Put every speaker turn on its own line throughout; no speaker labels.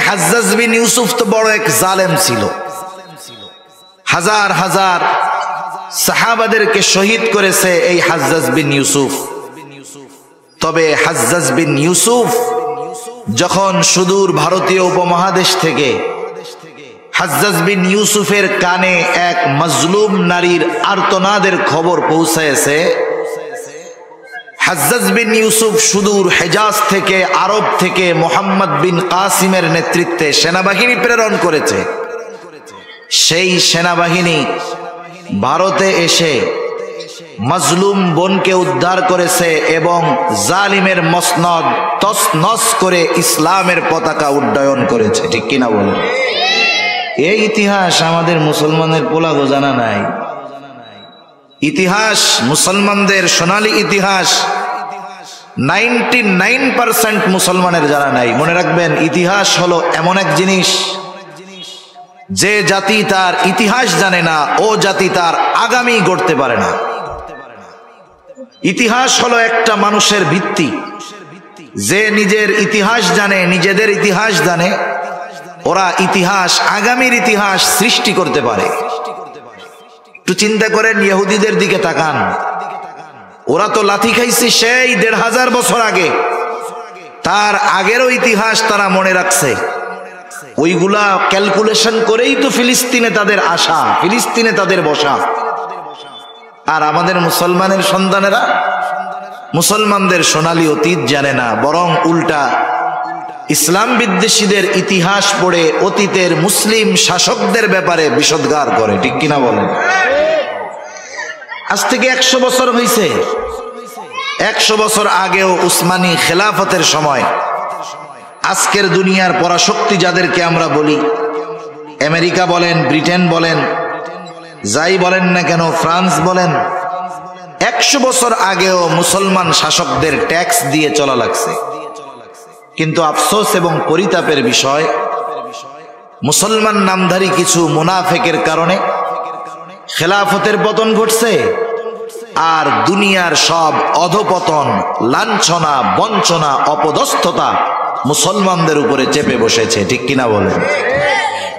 হাজ্জাজ বিন ইউসুফ তো বড় এক জালেম ছিল, হাজার হাজার সাহাবাদেরকে শহীদ করেছে এই হাজ্জাজ বিন ইউসুফ। তবে হাজ্জাজ বিন ইউসুফ যখন সুদূর ভারতীয় উপমহাদেশ থেকে হাজ্জাজ বিন ইউসুফের কানে এক মজলুম নারীর আর্তনাদের খবর পৌঁছেছে, হাজ্জাজ বিন ইউসুফ সুদূর হেজাজ থেকে, আরব থেকে মুহাম্মদ বিন কাসিমের নেতৃত্বে সেনাবাহিনী প্রেরণ করেছে। সেই সেনাবাহিনী ভারতে এসে মজলুম বোনকে উদ্ধার করেছে এবং জালিমের মসনদ তছনছ করে ইসলামের পতাকা উড্ডয়ন করেছে। ঠিক কিনা বলেন? এই ইতিহাস আমাদের মুসলমানের পোলাগো জানা নাই। ইতিহাস মুসলমানদের সোনালী ইতিহাস 99% মুসলমানের জানা নাই। মনে রাখবেন, ইতিহাস হলো এমন এক জিনিস, যে জাতি তার ইতিহাস জানে না ও জাতি তার আগামী গড়তে পারে না। ইতিহাস হলো একটা মানুষের ভিত্তি। যে নিজের ইতিহাস জানে, নিজেদের ইতিহাস জানে, ওরা ইতিহাস, আগামীর ইতিহাস সৃষ্টি করতে পারে। একটু চিন্তা করেন, ইহুদিদের দিকে তাকান, ওরা তো লাথি খাইছে সেই 1500 বছর আগে, তার আগেরও ইতিহাস তারা মনে রাখছে। ওইগুলা ক্যালকুলেশন করেই তো ফিলিস্তিনে তাদের আসা, ফিলিস্তিনে তাদের বসা। আর আমাদের মুসলমানের সন্তানেরা মুসলমানদের সোনালী অতীত জানে না, বরং উল্টা ইসলাম বিদ্বেষীদের ইতিহাস পড়ে অতীতের মুসলিম শাসকদের ব্যাপারে বিষোদ্গার করে। ঠিক কিনা বলেন? আজ থেকে 100 বছর হয়েছে। 100 বছর আগেও উসমানী খেলাফতের সময় আজকের দুনিয়ার পরাশক্তি যাদেরকে আমরা বলি, আমেরিকা বলেন, ব্রিটেন বলেন, যাই বলেন না কেন, ফ্রান্স বলেন, 100 বছর আগেও মুসলমান শাসকদের ট্যাক্স দিয়ে চলা লাগছে। কিন্তু আফসোস এবং পরিতাপের বিষয়, মুসলমান নামধারী কিছু মুনাফেকের কারণে খেলাফতের পতন ঘটছে, আর দুনিয়ার সব অধপতন, লাঞ্ছনা, বঞ্চনা, অপদস্থতা মুসলমানদের উপরে চেপে বসেছে। ঠিক কিনা বলেন?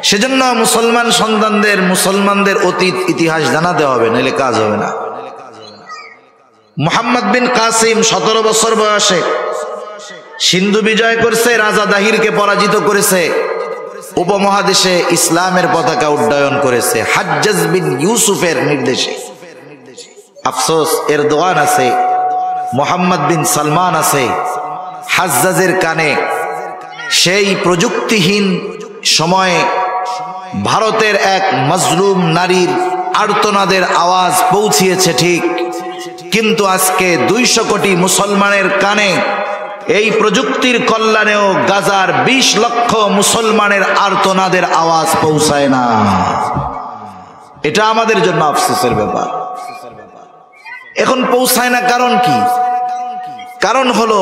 সেজন্য মুসলমান সন্তানদের মুসলমানদের অতীত ইতিহাস জানাতে হবে, নইলে কাজ হবে না। মুহাম্মদ বিন কাসিম 17 বছর বয়সে সিন্ধু বিজয় করছে, রাজা দাহিরকে পরাজিত করেছে, উপমহাদেশে ইসলামের পতাকা উড্ডয়ন করেছে হাজ্জাজ বিন ইউসুফের নির্দেশে। আফসোস, এরদোয়ান আছে, মোহাম্মদ বিন সালমান আছে, হাজ্জাজের কানে সেই প্রযুক্তিহীন সময়ে ভারতের এক মজলুম নারীর আর্তনাদের আওয়াজ পৌঁছিয়েছে ঠিক, কিন্তু আজকে 200 কোটি মুসলমানের কানে এই প্রযুক্তির কল্যাণেও গাজার 20 লক্ষ মুসলমানের আর্তনাদের আওয়াজ পৌঁছায় না। এটা আমাদের জন্য আফসোসের ব্যাপার। এখন পৌঁছায় না, কারণ কি? কারণ হলো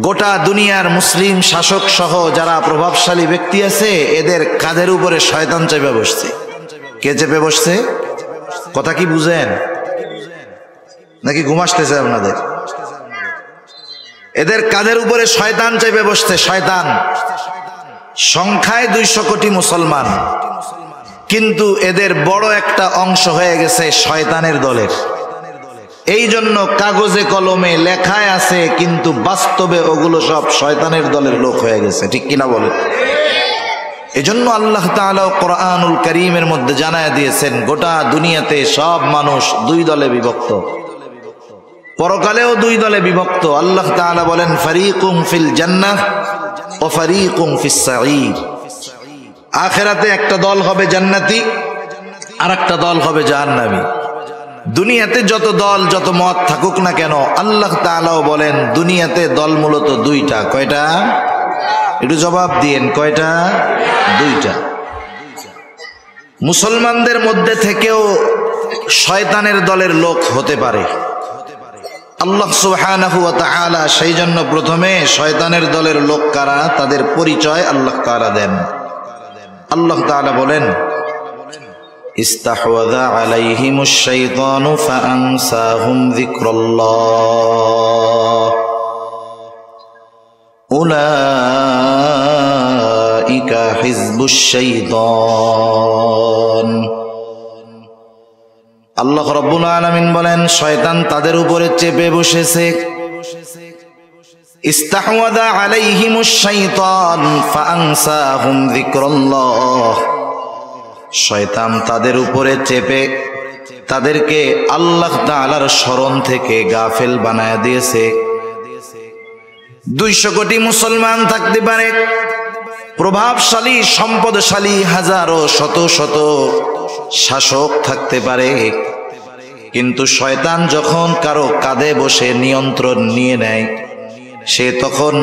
গোটা দুনিয়ার মুসলিম শাসক সহ যারা প্রভাবশালী ব্যক্তি আছে, এদের কাঁধের উপরে শয়তান চেপে বসছে। কে চেপে বসছে? কথা কি বুঝেন নাকি ঘুম আসতেছে আপনাদের? এদের কাঁধের উপরে শয়তান চেপে বসছে। শয়তান সংখ্যায় 200 কোটি মুসলমান, কিন্তু এদের বড় একটা অংশ হয়ে গেছে শয়তানের দলের। এই জন্য কাগজে কলমে লেখায় আছে, কিন্তু বাস্তবে ওগুলো সব শয়তানের দলের লোক হয়ে গেছে। ঠিক কিনা বলে? এজন্য আল্লাহ তাআলা কোরআনুল কারীমের মধ্যে জানায় দিয়েছেন, গোটা দুনিয়াতে সব মানুষ 2 দলে বিভক্ত, পরকালেও 2 দলে বিভক্ত। আল্লাহ তাআলা বলেন, ফারিকুম ফিল জান্নাহ ও ফারিকুম ফিস সাঈর। আখিরাতে একটা দল হবে জান্নাতি, আর একটা দল হবে জাহান্নামী। দুনিয়াতে যত দল, যত মত থাকুক না কেন, আল্লাহ তাআলাও বলেন দুনিয়াতে দল মূলত 2টা। কয়টা? একটু জবাব দিয়েন, কয়টা? 2টা। মুসলমানদের মধ্যে থেকেও শয়তানের দলের লোক হতে পারে। আল্লাহ সুবহানাহু ওয়া তাআলা সেই জন্য প্রথমে শয়তানের দলের লোক কারা তাদের পরিচয় আল্লাহ তাআলা দেন। আল্লাহ তাআলা বলেন, ইস্তাহওয়াযা আলাইহিমুশ শাইতানু ফাআনসাহুম যিকরাল্লাহ উলাইকা উলাইকা হিজবুশ শাইতান। আল্লাহ রাব্বুল আলামিন বলেন, শয়তান তাদের উপরে চেপে বসেছে। ইস্তাহওয়াযা আলাইহিমুশ শাইতান ফাআনসাহুম যিকরাল্লাহ। শয়তান তাদের উপরে চেপে তাদেরকে আল্লাহ তাআলার স্মরণ থেকে গাফেল বানায় দিয়েছে। 200 কোটি মুসলমান থাকতে পারে, প্রভাবশালী সম্পদশালী হাজারো শত শত শাসক থাকতে পারে, কিন্তু শয়তান যখন কারো কাঁধে বসে নিয়ন্ত্রণ নিয়ে নেয়, সে তখন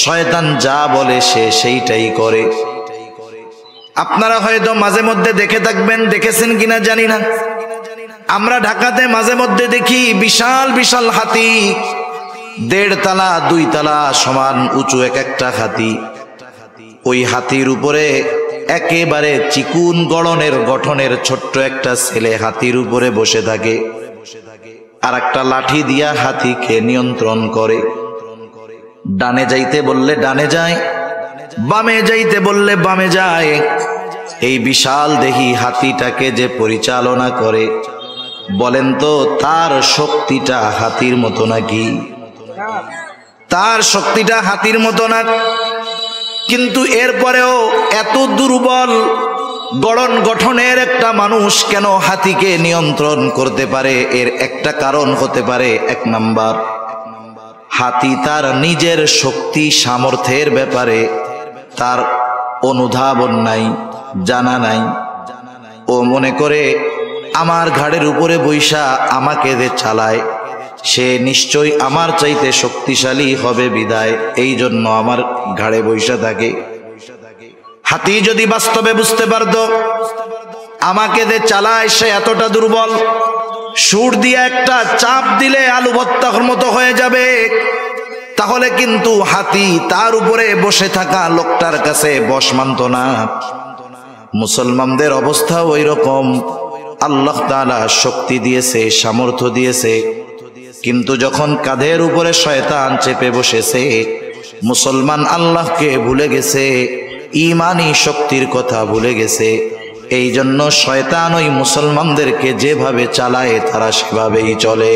শয়তান যা বলে সে সেইটাই করে। আপনারা হয়তো মাঝে মধ্যে দেখে থাকবেন, দেখেছেন কিনা জানি না, আমরা ঢাকাতে মাঝে মধ্যে দেখি বিশাল বিশাল হাতি, 1.5 তলা 2 তলা সমান উঁচু এক একটা হাতি। ওই হাতির উপরে একেবারে চিকুন গঠনের ছোট্ট একটা ছেলে হাতির উপরে বসে থাকে, আর একটা লাঠি দিয়া হাতিকে নিয়ন্ত্রণ করে। ডানে যাইতে বললে ডানে যায়, বামে যাইতে বললে বামে যায়। এই বিশাল দেহি হাতিটাকে যে পরিচালনা করে, বলেন তো তার শক্তিটা হাতির মতো নাকি? তার শক্তিটা হাতির মতো না, কিন্তু এরপরেও এত দুর্বল গঠনের একটা মানুষ কেন হাতিকে নিয়ন্ত্রণ করতে পারে? এর একটা কারণ হতে পারে, 1 নাম্বার, হাতি তার নিজের শক্তি সামর্থ্যের ব্যাপারে তার অনুধাবন নাই, জানা নাই। ও মনে করে আমার ঘাড়ের উপরে বৈশা আমাকে যে চালায়, সে নিশ্চয়ই আমার চাইতে শক্তিশালী হবে বিদায় এই জন্য আমার ঘাড়ে বৈশা থাকে। হাতি যদি বাস্তবে বুঝতে পারত আমাকে যে চালায় সে এতটা দুর্বল, সুর দিয়ে একটা চাপ দিলে আলু ভর্তার মতো হয়ে যাবে, তাহলে কিন্তু হাতি তার উপরে বসে থাকা লোকটার কাছে বশ মানত না। মুসলমানদের অবস্থা ওই রকম। আল্লাহ তাআলা শক্তি দিয়েছে, সামর্থ্য দিয়েছে, কিন্তু যখন কাঁধের উপরে শয়তান চেপে বসেছে, মুসলমান আল্লাহকে ভুলে গেছে, ঈমানি শক্তির কথা ভুলে গেছে। এই জন্য শয়তান ওই মুসলমানদেরকে যেভাবে চালায় তারা সেভাবেই চলে।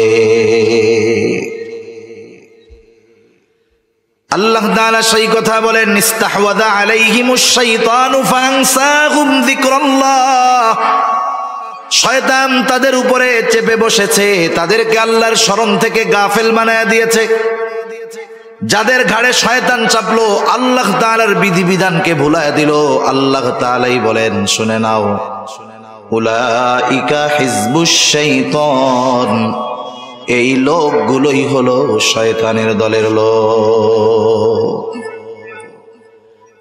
আল্লাহ তাআলা সেই কথা বলেন, ইস্তাহওয়াযা আলাইহিমুশ শাইতানু ফাআনসাহুম যিকরাল্লাহ। শয়তান তাদের উপরে চেপে বসেছে, তাদেরকে আল্লাহর স্মরণ থেকে গাফেল বানায় দিয়েছে। যাদের ঘাড়ে শয়তান চাপলো, আল্লাহ তাআলার বিধিবিধানকে ভুলায় দিল। আল্লাহ তাআলাই বলেন, শুনে নাও, উলাইকা হিজবুশ শাইতান। এই লোকগুলোই হলো শয়তানের দলের লোক।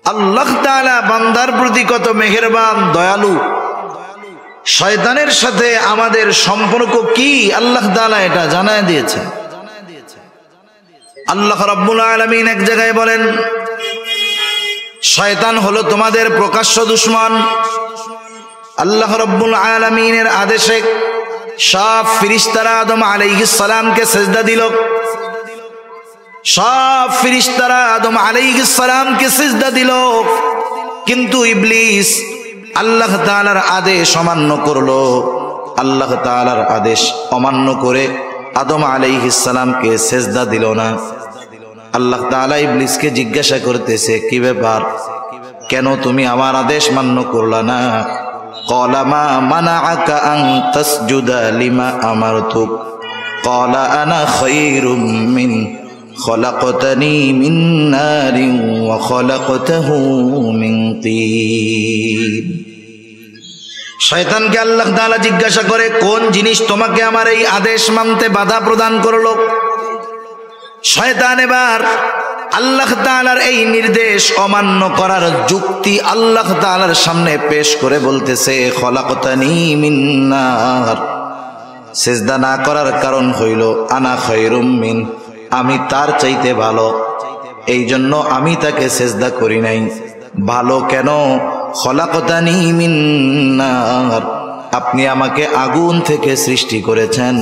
আল্লাহ তাআলা বান্দার প্রতি কত মেহেরবান, দয়ালু। শয়তানের সাথে আমাদের সম্পর্ক কি আল্লাহ তাআলা এটা জানায় দিয়েছে। আল্লাহ রাব্বুল আলামিন এক জায়গায় বলেন, শয়তান হলো তোমাদের প্রকাশ্য দুশমন। আল্লাহ রাব্বুল আলামিনের আদেশে সব ফেরেশতারা আদম আলাইহিস সালামকে সিজদা দিল। সব ফেরেশতারা আদম আলাইহিস সালামকে সিজদা দিল, কিন্তু ইবলিস আল্লাহ তাআলার আদেশ অমান্য করলো। আল্লাহ তাআলার আদেশ অমান্য করে আদম আলাইহিস সালামকে সিজদা দিল না। আল্লাহ তাআলা ইবলিসকে জিজ্ঞাসা করতেছে, কি ব্যাপার, কেন তুমি আমার আদেশ মান্য করলা না? ক্বালা মা মানাআকা আন তাসজুদা লিমা আমারতুক ক্বালা আনা খায়রুম মিন খলাকতানি মিন নারিন ওয়া খলাকতাহু মিন তিন। শয়তানকে আল্লাহ তাআলা জিজ্ঞাসা করে, কোন জিনিস তোমাকে আমার এই আদেশ মানতে বাধা প্রদান করলো? শয়তান এবার আল্লাহ তাআলার এই নির্দেশ অমান্য করার যুক্তি আল্লাহ তাআলার সামনে পেশ করে বলতেছে, খলাকতানি মিন নার। সিজদা না করার কারণ হইল আনা খায়রুম মিন, আমি তার চাইতে ভালো, এই জন্য আমি তাকে সিজদা করি নাই। ভালো কেন? খলাকতানি মিন নার, আপনি আমাকে আগুন থেকে সৃষ্টি করেছেন।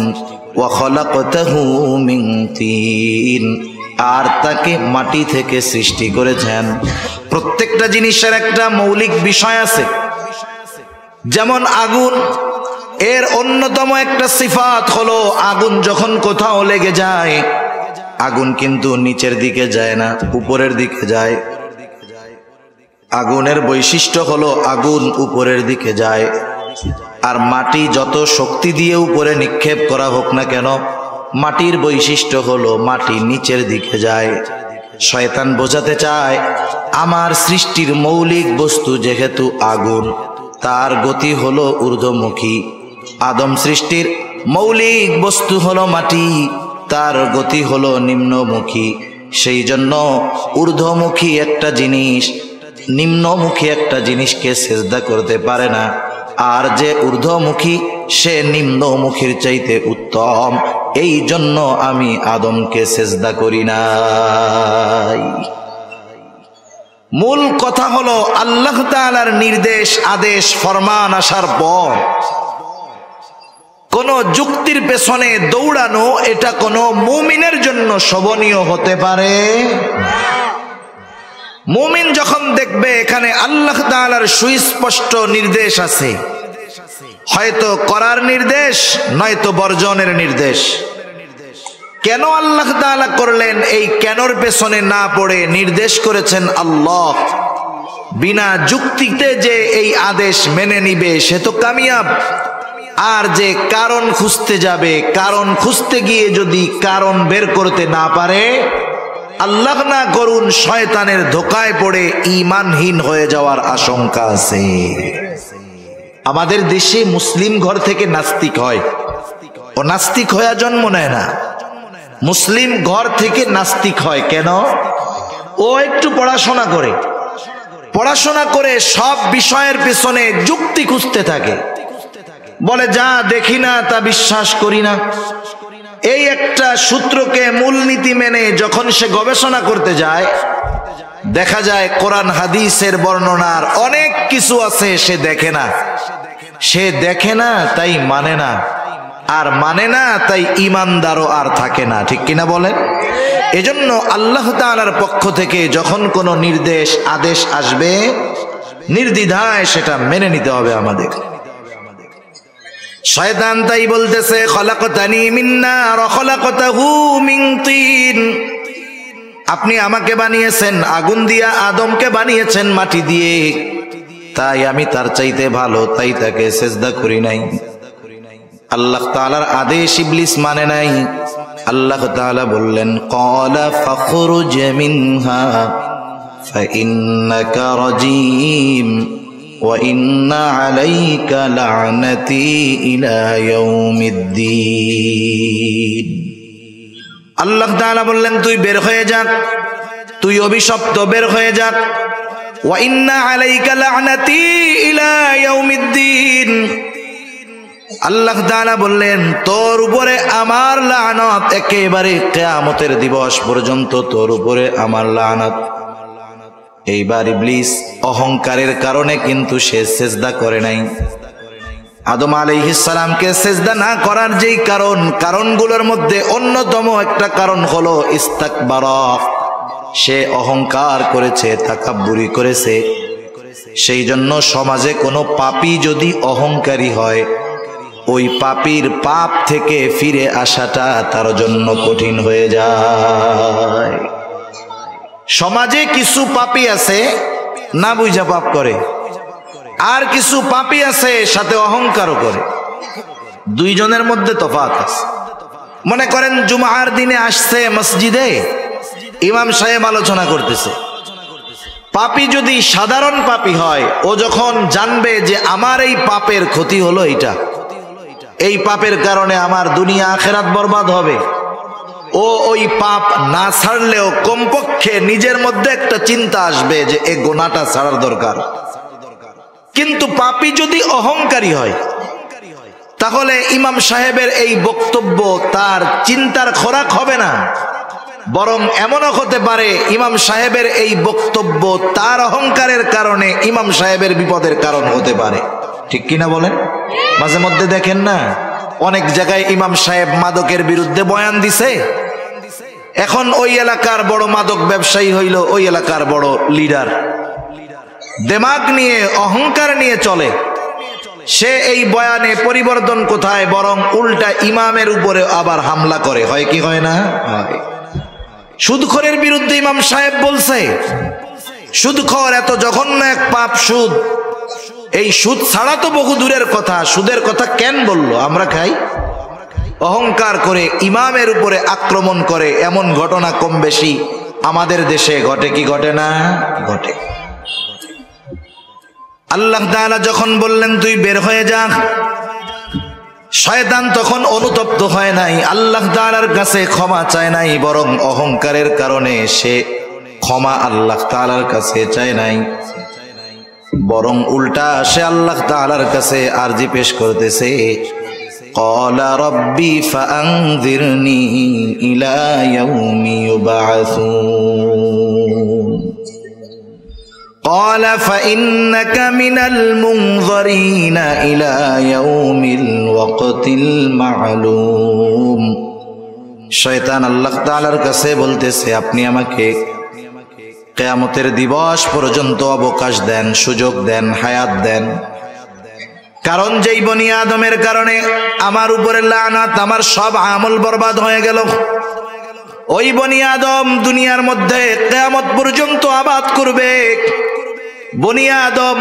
ওয়া খলাকতাহু মিন তিন, আর তাকে মাটি থেকে সৃষ্টি করেছেন। প্রত্যেকটা জিনিসের একটা মৌলিক বিষয় আছে। যেমন আগুন, এর অন্যতম একটা সিফাত হলো আগুন যখন কোথাও লেগে যায়, আগুন কিন্তু নিচের দিকে যায় না, উপরের দিকে যায়। আগুনের বৈশিষ্ট্য হলো আগুন উপরের দিকে যায়। আর মাটি যত শক্তি দিয়ে উপরে নিক্ষেপ করা হোক না কেন, মাটির বৈশিষ্ট্য হলো মাটি নিচের দিকে যায়। শয়তান বোঝাতে চায় আমার সৃষ্টির মৌলিক বস্তু যেহেতু আগুন, তার গতি হলো ঊর্ধ্বমুখী। আদম সৃষ্টির মৌলিক বস্তু হলো মাটি, তার গতি হলো নিম্নমুখী। সেই জন্য ঊর্ধ্বমুখী একটা জিনিস নিম্নমুখী একটা জিনিসকে সেজদা করতে পারে না। আর যে ঊর্ধ্বমুখী সে নিম্নমুখীর চাইতে উত্তম। এই জন্য আমি আদমকে সেজদা করি নাই। মূল কথা হলো আল্লাহ তাআলার নির্দেশ, আদেশ, ফরমান আসার পর কোন যুক্তির পেছনে দৌড়ানো এটা কোন মুমিনের জন্য শোভনীয় হতে পারে। মুমিন যখন দেখবে এখানে আল্লাহ তাআলার সুস্পষ্ট নির্দেশ আছে, হয়তো করার নির্দেশ নয়তো বর্জনের নির্দেশ, কেন আল্লাহ তাআলা করলেন এই কেনর পেছনে না পড়ে নির্দেশ করেছেন আল্লাহ। বিনা যুক্তিতে যে এই আদেশ মেনে নিবে সে তো কামিয়াব। আর যে কারণ খুঁজতে যাবে, কারণ খুঁজতে গিয়ে যদি কারণ বের করতে না পারে, আল্লাহ না করুন শয়তানের ধোকায় পড়ে ঈমানহীন হয়ে যাওয়ার আশঙ্কা আছে। আমাদের দেশে মুসলিম ঘর থেকে নাস্তিক হয়, ও নাস্তিক হয়ে জন্ম নেয় না। মুসলিম ঘর থেকে নাস্তিক হয় কেন? ও একটু পড়াশোনা করে, পড়াশোনা করে সব বিষয়ের পেছনে যুক্তি খুঁজতে থাকে, বলে যা দেখি না তা বিশ্বাস করি না। এই একটা সূত্রকে মূলনীতি মেনে যখন সে গবেষণা করতে যায়, দেখা যায় কোরআন হাদিসের বর্ণনার অনেক কিছু আছে সে দেখে না। সে দেখে না তাই মানে না, আর মানে না তাই ঈমানদারও আর থাকে না। ঠিক কিনা বলেন? এজন্য আল্লাহ তাআলার পক্ষ থেকে যখন কোনো নির্দেশ, আদেশ আসবে, নির্দ্বিধায় সেটা মেনে নিতে হবে আমাদের। শয়তান তাই বলতেছে খলাকতানি মিন নার ওয়া খলাকতাহু মিন তিন, আপনি আমাকে বানিয়েছেন আগুন দিয়া, আদমকে বানিয়েছেন মাটি দিয়ে, তাই আমি তার চাইতে ভালো, তাই তাকে সেজদা করি নাই। আল্লাহ তাআলার আদেশ ইবলিস মানে নাই। আল্লাহ তাআলা বললেন ক্বালা ফাখরুজ মিনহা ফাইন্নাকা রাজীম ওয়া ইন্না আলাইকা লা'নাতি ইলা ইয়াউমিদ্দিন। আল্লাহ তাআলা বললেন তুই বের হয়ে যা, তুই অভিশপ্ত, বের হয়ে যা। ওয়া ইন্না আলাইকা লা'নাতি ইলা ইয়াউমিদ্দিন। আল্লাহ তাআলা বললেন তোর উপরে আমার লানত একেবারে কিয়ামতের দিবস পর্যন্ত, তোর উপরে আমার লানত। এইবার ইবলিস অহংকারের কারণে কিন্তু সে সেজদা করে নাই। আদম আলাইহিস সালামকে সেজদা না করার যেই কারণগুলোর মধ্যে অন্যতম একটা কারণ হলো ইস্তাকবারা, সে অহংকার করেছে, তাকাব্বুরি করেছে। সেই জন্য সমাজে কোনো পাপী যদি অহংকারী হয়, ওই পাপীর পাপ থেকে ফিরে আসাটা তার জন্য কঠিন হয়ে যায়। সমাজে কিছু পাপী আছে না বুঝা পাপ করে, আর কিছু পাপী আছে সাথে অহংকারও করে। দুইজনের মধ্যে তফাৎ আছে। মনে করেন জুমার দিনে আসছে মসজিদে, ইমাম সাহেব আলোচনা করতেছে। পাপী যদি সাধারণ পাপী হয়, ও যখন জানবে যে আমার এই পাপের ক্ষতি হলো এইটা, এই পাপের কারণে আমার দুনিয়া আখিরাত বরবাদ হবে, ও ওই পাপ না ছাড়লেও কমপক্ষে নিজের মধ্যে একটা চিন্তা আসবে যে এই গুনাহটা ছাড়ার দরকার। কিন্তু পাপী যদি অহংকারী হয়, তাহলে ইমাম সাহেবের এই বক্তব্য তার চিন্তার খোরাক হবে না, বরং এমনও হতে পারে ইমাম সাহেবের এই বক্তব্য তার অহংকারের কারণে ইমাম সাহেবের বিপদের কারণ হতে পারে। ঠিক কিনা বলেন? মাঝে মধ্যে দেখেন না, অনেক জায়গায় ইমাম সাহেব মাদকের বিরুদ্ধে বয়ান দিছে, এখন ওই এলাকার বড় মাদক ব্যবসায়ী হইল ওই এলাকার বড় লিডার, দিমাগ নিয়ে অহংকার নিয়ে চলে। সে এই বয়ানে পরিবর্তন কোথায়, বরং উল্টা ইমামের উপরে আবার হামলা করে। হয় কি হয় না? হয়। সুদখোরের বিরুদ্ধে ইমাম সাহেব বলছে, সুদখোর এত জঘন্য এক পাপ সুদ, এই সুদ ছাড়া তো বহু দূরের কথা, সুদের কথা কেন বললো? আমরা খাই। অহংকার করে ইমামের উপরে আক্রমণ করে, এমন ঘটনা কম বেশি আমাদের দেশে ঘটে কি ঘটে না? ঘটে। আল্লাহ তাআলা যখন বললেন তুই বের হয়ে যা, শয়তান তখন অনুতপ্ত হয় নাই, আল্লাহ তাআলার কাছে ক্ষমা চায় নাই, বরং অহংকারের কারণে সে ক্ষমা আল্লাহ তাআলার কাছে চায় নাই, বরং উল্টা সে আল্লাহ তাআলার কাছে আরজি পেশ করতেছে, ক্বালা রাব্বি ফাআনযিরনি ইলা ইয়াউমি ইউবআসুন قال فإنك من المنظرين إلى يوم الوقت المعلوم। শয়তান আল্লাহ তাআলার কাছে বলতেছে, আপনি আমাকে কিয়ামতের দিবস পর্যন্ত অবকাশ দেন, সুযোগ দেন, হায়াত দেন। কারণ যেই বনি আদমের কারণে আমার উপরে লানাত, আমার সব আমল বরবাদ হয়ে গেল। ওই বনি আদম দুনিয়ার মধ্যে কিয়ামত পর্যন্ত আবাদ করবে। বনি আদম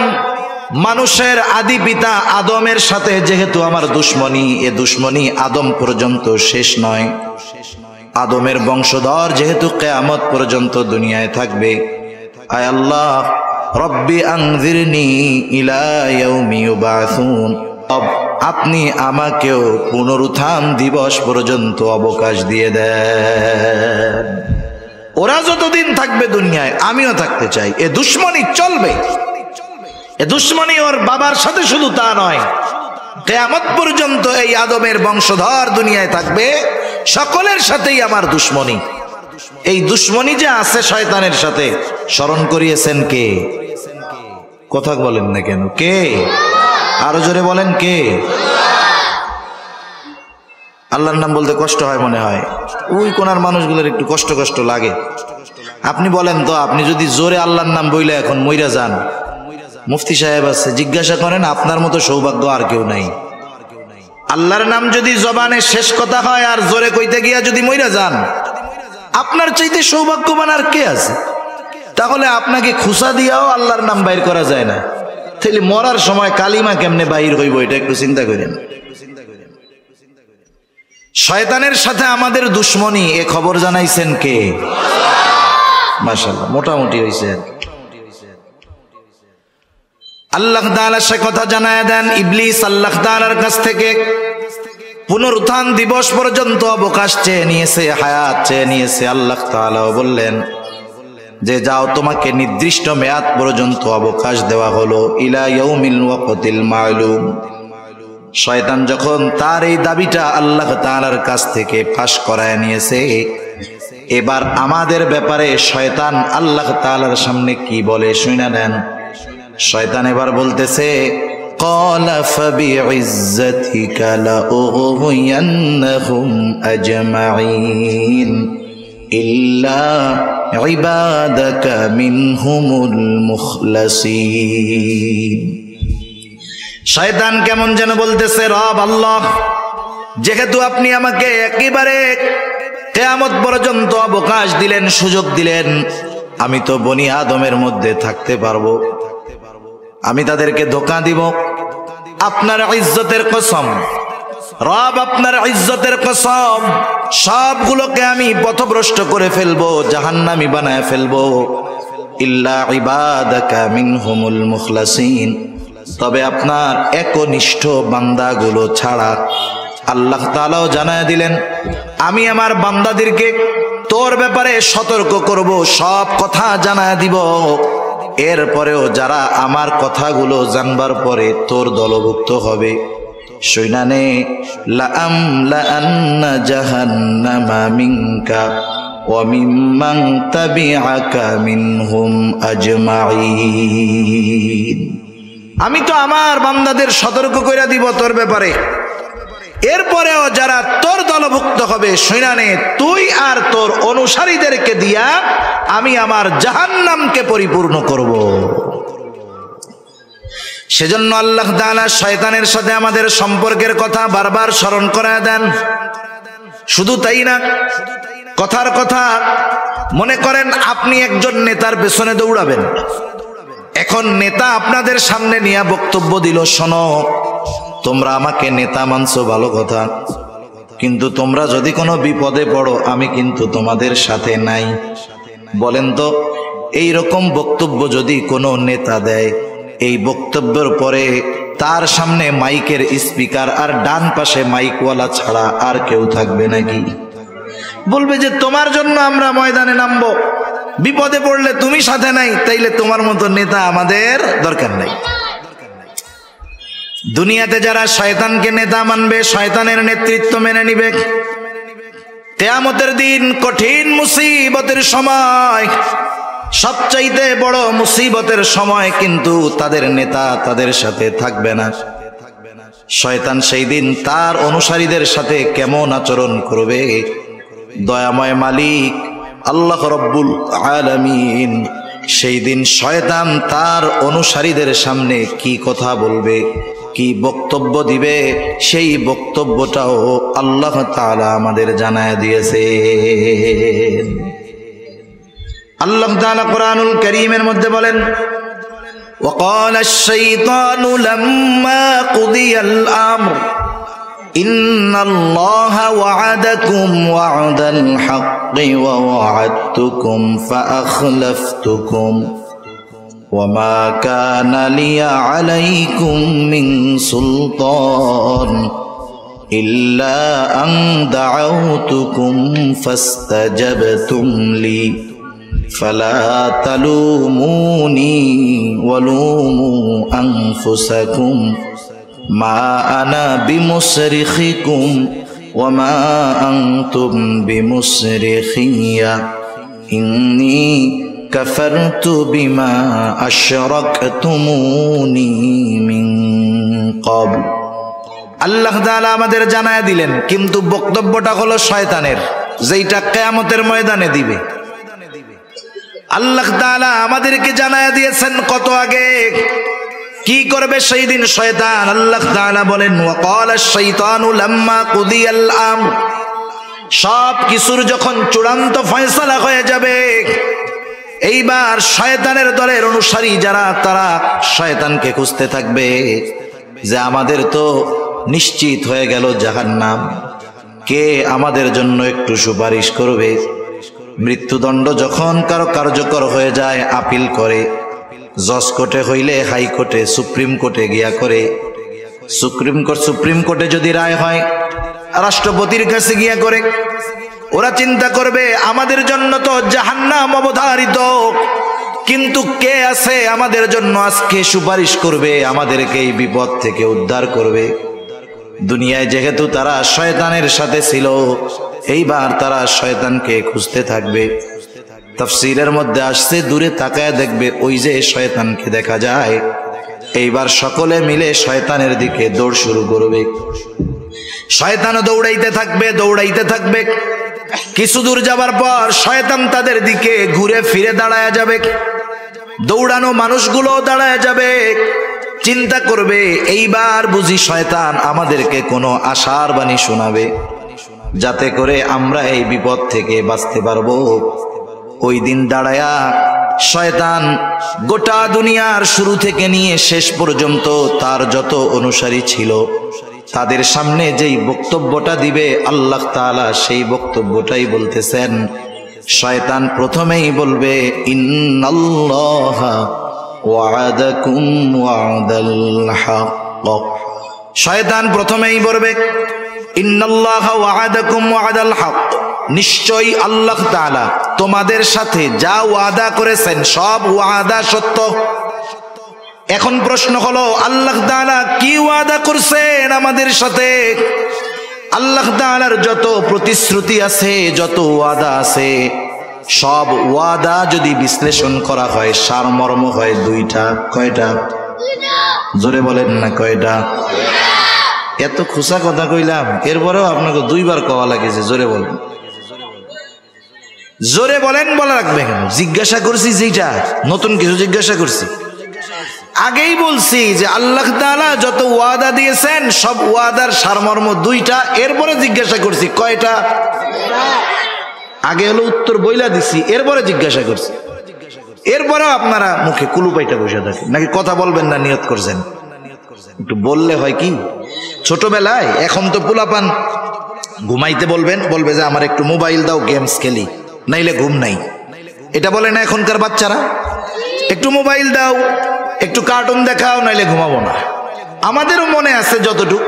মানুষের আদি পিতা আদমের সাথে যেহেতু আমার দুশ্মনী, এ দুশ্মনী আদম পর্যন্ত শেষ নয়। আদমের বংশধর যেহেতু কিয়ামত পর্যন্ত দুনিয়ায় থাকবে। আয় আল্লাহ, রব্বি আনযিরনি ইলা ইয়াউমি ইউবআসুন, আপনি আমাকেও পুনরুত্থান দিবস পর্যন্ত অবকাশ দিয়ে দেন। ওরা যতদিন থাকবে দুনিয়ায় আমিও থাকতে চাই। এ দুশ্মনী চলবে। এ দুশ্মনী ওর বাবার সাথে শুধু তা নয়, কিয়ামত পর্যন্ত এই আদমের বংশধর দুনিয়ায় থাকবে, সকলের সাথেই আমার দুশ্মনী। এই দুশ্মনী যে আছে শয়তানের সাথে, স্মরণ করিয়েছেন কে? কথা বলেন না কেন? কে? আরো জোরে বলেন কে? আল্লাহর নাম বলতে কষ্ট হয় মনে হয়, ওই কোনার মানুষগুলোর একটু কষ্ট কষ্ট লাগে। আপনি বলেন তো, আপনি যদি জোরে আল্লাহর নাম বইলে এখন মইরা যান, মুফতি সাহেব আছে, জিজ্ঞাসা করেন, আপনার মতো সৌভাগ্য আর কেউ নাই। আল্লাহর নাম যদি জবানে শেষ কথা হয় আর জোরে কইতে গিয়া যদি মইরা যান, আপনার চাইতে সৌভাগ্যবান আর কে আছে? তাহলে আপনাকে খুসা দিয়াও আল্লাহর নাম বাইর করা যায় না, তাহলে মরার সময় কালিমা কেমনে বাইর হইব? এটা একটু চিন্তা করেন। শয়তানের সাথে আমাদের দুশ্মনী, এ খবর জানাইছেন কে? মাশাআল্লাহ, মোটামুটি হইছে। আল্লাহ তাআলা সে কথা জানায় দেন, ইবলিস আল্লাহ তাআলার কাছ থেকে পুনরুত্থান দিবস পর্যন্ত অবকাশ চেয়ে নিয়েছে, হায়াত চেয়ে নিয়েছে। আল্লাহ তাআলাও বললেন যে যাও, তোমাকে নির্দিষ্ট মেয়াদ পর্যন্ত অবকাশ দেওয়া হলো, ইলা ইয়াউমিল ওয়াকতিল মা'লুম। শয়তান যখন তার এই দাবিটা আল্লাহ তাআলার কাছ থেকে পাশ করায় নিয়েছে, এবার আমাদের ব্যাপারে শয়তান আল্লাহ তাআলার সামনে কি বলে শুনে নেন। শয়তান এবার বলতেছে, ক্বালা ফাবিইজ্জাতিকা লাউগওয়িয়ান্নাহুম আজমাঈন ইল্লা ইবাদাকা মিনহুমুল মুখলাসিন। শয়তান কেমন যেন বলতেছে, রব আল্লাহ, যেহেতু আপনি আমাকে একেবারে কিয়ামত পর্যন্ত অবকাশ দিলেন, সুযোগ দিলেন, আমি তো বনি আদমের মধ্যে থাকতে পারবো, আমি তাদেরকে ধোঁকা দিব। আপনার ইজ্জতের কসম রব, আপনার ইজ্জতের কসম, সবগুলোকে আমি পথভ্রষ্ট করে ফেলবো, জাহান্নামী বানায় ফেলবো। ইল্লা ইবাদাকা মিনহুমুল মুখলাসিন, তবে আপনার একনিষ্ঠ বান্দাগুলো ছাড়া। আল্লাহ তাআলাও জানায় দিলেন, আমি আমার বান্দাদেরকে তোর ব্যাপারে সতর্ক করব, সব কথা জানায় দিব। এরপরেও যারা আমার কথাগুলো জানবার পরে তোর দলভুক্ত হবে, শুনানে লাআমলাআন্না জাহান্নামা মিনকা ওয়া মিম্মান তাবিআকা মিনহুম আজমাঈন। আমি তো আমার বান্দাদের সতর্ক কইরা দিব তোর ব্যাপারে, এরপরেও যারা তোর দলভুক্ত হবে শুনানে, তুই আর তোর অনুসারীদেরকে দিয়া আমি আমার জাহান্নামকে পরিপূর্ণ করব। সেজন্য আল্লাহ তাআলা শয়তানের সাথে আমাদের সম্পর্কের কথা বারবার স্মরণ করায় দেন। শুধু তাই না, কথার কথা, মনে করেন আপনি একজন নেতার পেছনে দৌড়াবেন। এখন নেতা আপনাদের সামনে নিয়ে বক্তব্য দিল, শোনো তোমরা আমাকে নেতা মানছো ভালো কথা, কিন্তু তোমরা যদি কোনো বিপদে পড়ো আমি কিন্তু তোমাদের সাথে নাই। বলেন তো এই রকম বক্তব্য যদি কোনো নেতা দেয়, এই বক্তব্যের পরে তার সামনে মাইকের স্পিকার আর ডান পাশে মাইকওয়ালা ছাড়া আর কেউ থাকবে নাকি? বলবে যে তোমার জন্য আমরা ময়দানে নামবো, বিপদে পড়লে তুমি সাথে নাই, তাইলে তোমার মতো নেতা আমাদের দরকার নাই। দুনিয়াতে যারা শয়তানকে নেতা মানবে, শয়তানের নেতৃত্ব মেনে নিবে, কিয়ামতের দিন কঠিন মুসিবতের সময়, সবচাইতে বড় মুসিবতের সময় কিন্তু তাদের নেতা তাদের সাথে থাকবে না। শয়তান সেই দিন তার অনুসারীদের সাথে কেমন আচরণ করবে, দয়াময় মালিক আল্লাহ রব্বুল আলামিন সেই দিন শয়তান তার অনুসারীদের সামনে কি কথা বলবে, কি বক্তব্য দিবে, সেই বক্তব্যটাও আল্লাহ তাআলা আমাদের জানায় দিয়েছে। আল্লাহ তাআলা কোরআনুল কারীমের মধ্যে বলেন, وقال الشيطان لما قضي الأمر إن الله وعدكم وعد الحق ووعدتكم فأخلفتكم وما كان لي عليكم من سلطان إلا أن دعوتكم فاستجبتم لي فلا تلوموني ولوموا أنفسكم ما أنا بمصرخكم وما أنتم بمصرخي إني كفرت بما أشركتموني من قبل। আল্লাহ তাআলা আমাদের জানায় দিলেন, কিন্তু বক্তব্যটা হলো শয়তানের, যেটা কিয়ামতের ময়দানে দিবে। আল্লাহ তাআলা আমাদেরকে জানায় দিয়েছেন কত আগে কি করবে সেই দিন শয়তান। আল্লাহ তাআলা বলেন, ওয়াকালা আশ-শাইতানু লাম্মা কুদিয়াল আমর, সব কিছুর যখন চূড়ান্ত ফয়সালা হয়ে যাবে, এইবার শয়তানের দলের অনুসারী যারা, তারা শয়তানকে খুঁজতে থাকবে যে আমাদের তো নিশ্চিত হয়ে গেল জাহান্নাম, কে আমাদের জন্য একটু সুপারিশ করবে। মৃত্যুদণ্ড যখন কারো কার্যকর হয়ে যায়, আপিল করে, জজ কোর্টে হইলে হাইকোর্টে, সুপ্রিম কোর্টে গিয়া করে, সুপ্রিম কোর্টে যদি রায় হয় রাষ্ট্রপতির কাছে গিয়া করে। ওরা চিন্তা করবে আমাদের জন্য তো জাহান্নাম অবধারিত, কিন্তু কে আছে আমাদের জন্য আজকে সুপারিশ করবে, আমাদেরকে এই বিপদ থেকে উদ্ধার করবে। দুনিয়ায় যেহেতু তারা শয়তানের সাথে ছিল, এইবার তারা শয়তানকে খুঁজতে থাকবে। তাফসীরের মধ্যে আসছে, দূরে তাকায় দেখবে ওই যে শয়তানকে দেখা যায়, এইবার সকলে মিলে শয়তানের দিকে দৌড় শুরু করবে। শয়তানও দৌড়াইতে থাকবে, দৌড়াইতে থাকবে। কিছু দূর যাবার পর শয়তান তাদের দিকে ঘুরে ফিরে দাঁড়ায় যাবে, দৌড়ানো মানুষগুলো দাঁড়ায় যাবে, চিন্তা করবে এইবার বুঝি শয়তান আমাদেরকে কোনো আশার বাণী শোনাবে, যাতে করে আমরা এই বিপদ থেকে বাঁচতে পারবো। ওই দিন দাঁড়ায়া শয়তান গোটা দুনিয়ার শুরু থেকে নিয়ে শেষ পর্যন্ত তার যত অনুসারী ছিল তাদের সামনে যেই বক্তব্যটা দিবে, আল্লাহ তাআলা সেই বক্তব্যটাই বলতেছেন। শয়তান প্রথমেই বলবে, ইন্নাল্লাহা ওয়া'আদাকুম ওয়া'দাল হক। শয়তান প্রথমেই বলবে, ইন্নাল্লাহা ওয়া'আদাকুম ওয়া'দাল হক, নিশ্চয়ই আল্লাহ তাআলা তোমাদের সাথে যা ওয়াদা করেছেন সব ওয়াদা সত্য। এখন প্রশ্ন হলো, আল্লাহ তাআলা কি ওয়াদা করছেন আমাদের সাথে? আল্লাহ তাআলার যত প্রতিশ্রুতি আছে, যত ওয়াদা আছে, সব ওয়াদা যদি বিশ্লেষণ করা হয় সারমর্ম হয় দুইটা। কয়টা? জোরে বলেন না কয়টা? এত খুশা কথা কইলাম, এরপরেও আপনাকে দুইবার কওয়া লাগেছে, জোরে বলেন, জোরে বলেন। বলা রাখবে কেন? জিজ্ঞাসা করছি, যেটা নতুন কিছু জিজ্ঞাসা করছি। আগেই বলছি যে আল্লাহ তাআলা যত ওয়াদা দিয়েছেন সব ওয়াদার সারমর্ম দুইটা। এরপরে জিজ্ঞাসা করছি কয়টা? আগে হলো উত্তর বইলা দিছি, এরপরে জিজ্ঞাসা করছি। এরপরেও আপনারা মুখে কুলুপাইটা বসে থাকেন, নাকি কথা বলবেন না নিয়ত করছেন? একটু বললে হয় কি, ছোটবেলায়, এখন তো পোলাপান ঘুমাইতে বলবে যে আমার একটু মোবাইল দাও, গেমস খেলি, নাইলে ঘুম নাই। এটা বলে না এখনকার বাচ্চারা? একটু মোবাইল দাও, একটু কার্টুন দেখাও, নাইলে ঘুমাবো না। আমাদেরও মনে আছে যতটুক,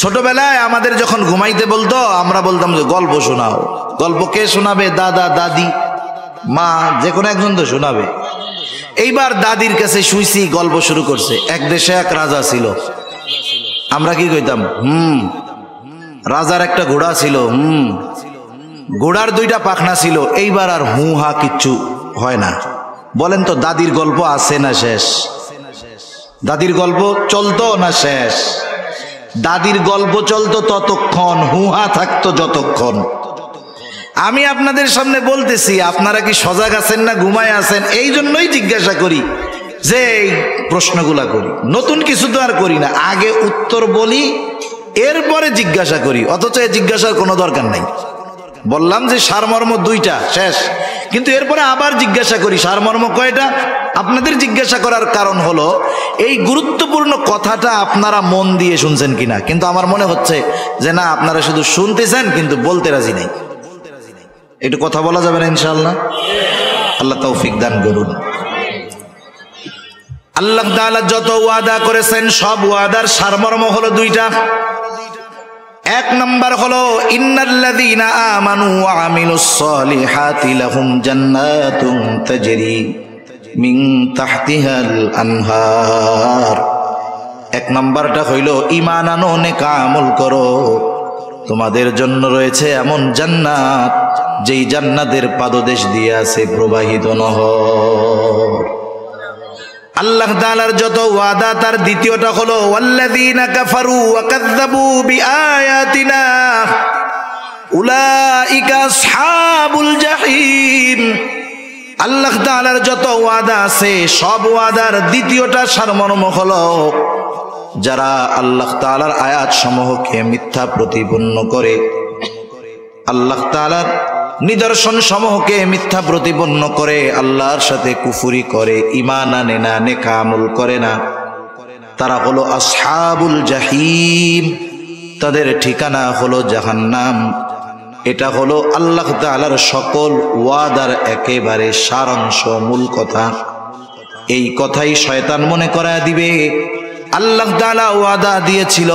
ছোটবেলায় আমাদের যখন ঘুমাইতে বলতো আমরা বলতাম যে গল্প শোনাও। গল্প কে শোনাবে? দাদা, দাদি, মা, যে কোনো একজন তো শোনাবে। এইবার দাদির কাছে শুইছি, গল্প শুরু করছে। এক দেশে এক রাজা ছিল। আমরা কি কইতাম? রাজার একটা ঘোড়া ছিল, ঘোড়ার দুইটা পাখনা ছিল। এইবার আর হু হা কিচ্ছু হয় না। বলেন তো দাদির গল্প আছে না শেষ? দাদির গল্প চলতো না শেষ? দাদির গল্প চলতো ততক্ষণ, হুহা থাকতো যতক্ষণ। আমি আপনাদের সামনে বলতেছি, আপনারা কি সজাগ আছেন না ঘুমায় আছেন? এই জন্যই জিজ্ঞাসা করি, যে এই প্রশ্নগুলা করি। নতুন কিছু তো আর করি না, আগে উত্তর বলি এরপরে জিজ্ঞাসা করি। অথচ এই জিজ্ঞাসার কোনো দরকার নাই। বললাম যে সারমর্ম দুইটা, শেষ। কিন্তু এরপরে আবার জিজ্ঞাসা করি সারমর্ম কয়টা। আপনাদের জিজ্ঞাসা করার কারণ হলো এই গুরুত্বপূর্ণ কথাটা আপনারা মন দিয়ে শুনছেন কিনা। কিন্তু আমার মনে হচ্ছে যে না, আপনারা শুধু শুনতেছেন কিন্তু বলতে রাজি নাই। একটু কথা বলা যাবে না ইনশাআল্লাহ? আল্লাহ তৌফিক দান করুন। আল্লাহ তাআলা যত ওয়াদা করেছেন সব ওয়াদার সারমর্ম হলো দুইটা। এক নাম্বার হলো ইন্নাল্লাযীনা আমানু ওয়া আমিলুস সলিহাতি লাহুম জান্নাতুন তাজরি মিন তাহতিহাল আনহার। এক নাম্বারটা হইল ঈমান আনো, নেক আমল করো, তোমাদের জন্য রয়েছে এমন জান্নাত যেই জান্নাতের পাদদেশ দিয়ে আছে প্রবাহিত নহর। আল্লাহ তাআলার যত ওয়াদা তার দ্বিতীয়টা হলো ওয়াল্লাযীনা কাফারু ওয়া কাযযাবু বিআয়াতিনা উলাইকা আসহাবুল জাহিম। আল্লাহ তাআলার যত ওয়াদা আছে সব ওয়াদার দ্বিতীয়টা সারমর্ম হলো যারা আল্লাহ তাআলার আয়াত সমূহকে মিথ্যা প্রতিপন্ন করে, আল্লাহ তাআলার নিদর্শন সমূহকে মিথ্যা প্রতিপন্ন করে, আল্লাহর সাথে কুফরি করে, ঈমান আনে না, নেক আমল করে না, তারা হলো আসহাবুল জাহিম। তাদের ঠিকানা হলো জাহান্নাম। এটা হলো আল্লাহ তাআলার সকল ওয়াদার একেবারে সারাংশ, মূল কথা। এই কথাই শয়তান মনে করায় দিবে আল্লাহ তাআলা ওয়াদা দিয়েছিল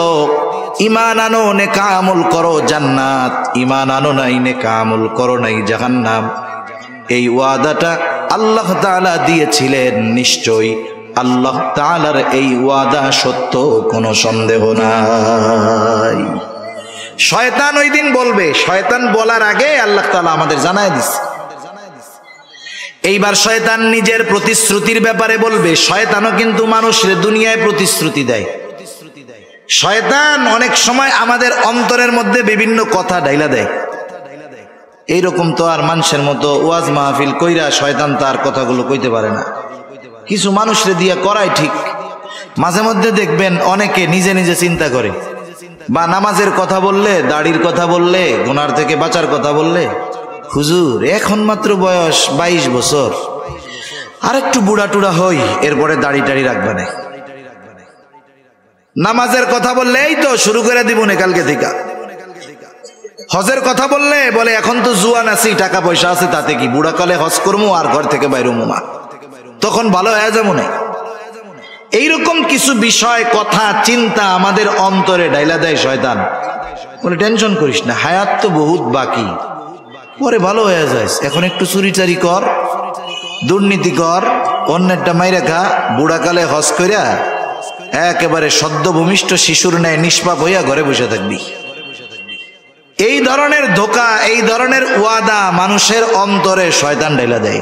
ঈমান আনো, নেক আমল করো, জান্নাত। ঈমান আনো নাই, নেক আমল করো নাই, জাহান্নাম। এই ওয়াদাটা আল্লাহ তাআলা দিয়েছিলেন, নিশ্চয়ই আল্লাহ তাআলার এই ওয়াদা সত্য, কোনো সন্দেহ নাই। শয়তান ওই দিন বলবে, শয়তান বলার আগে আল্লাহ তাআলা আমাদের জানায় দিচ্ছে। এইবার শয়তান নিজের প্রতিশ্রুতির ব্যাপারে বলবে। শয়তানও কিন্তু মানুষের দুনিয়ায় প্রতিশ্রুতি দেয়। শয়তান অনেক সময় আমাদের অন্তরের মধ্যে বিভিন্ন কথা ডাইলা দেয়। এইরকম তো আর মানুষের মতো ওয়াজ মাহফিল কইরা শয়তান তার কথাগুলো কইতে পারে না। কিছু মানুষরে দিয়া করাই ঠিক। মাঝে মধ্যে দেখবেন অনেকে নিজে নিজে চিন্তা করে, বা নামাজের কথা বললে, দাড়ির কথা বললে, গুনার থেকে বাঁচার কথা বললে, হুজুর এখন মাত্র বয়স 22 বছর, আর একটু বুড়া টুড়া হই, এরপরে দাড়ি টাড়ি রাখবে না। নামাজের কথা বললে এই তো শুরু করে দিব না কালকে থেকে। হজের কথা বললে বলে এখন তো জুয়ান আছি, টাকা পয়সা আছে, তাতে কি, বুড়া কালে হজ করবো আর ঘর থেকে বাইরে মুমা, তখন ভালো হয়ে যাবো না। এইরকম কিছু বিষয়, কথা, চিন্তা আমাদের অন্তরে ডাইলা দেয় শয়তান। বলে টেনশন করিস না, হায়াত তো বহুত বাকি, পরে ভালো হয়ে যায়। এখন একটু চুরিচারি কর, দুর্নীতি কর, অন্যেরটা মাইরা খা, বুড়াকালে হজ কইরা একেবারে সদ্য ভূমিষ্ঠ শিশুর ন্যায় নিষ্পাপ হইয়া ঘরে বসে থাকবি। এই ধরনের ধোঁকা, এই ধরনের ওয়াদা মানুষের অন্তরে শয়তান ঢেলা দেয়।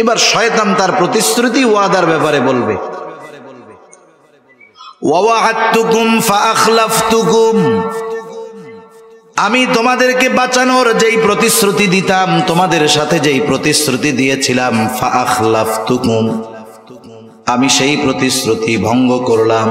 এবার শয়তান তার প্রতিশ্রুতি ওয়াদার ব্যাপারে বলবে। ওয়াওয়া'আদতুকুম ফাআখলাফতুকুম, আমি তোমাদেরকে বাঁচানোর যেই প্রতিশ্রুতি দিতাম, তোমাদের সাথে যেই প্রতিশ্রুতি দিয়েছিলাম, ফাআখলাফতুকুম, আমি সেই প্রতিশ্রুতি ভঙ্গ করলাম।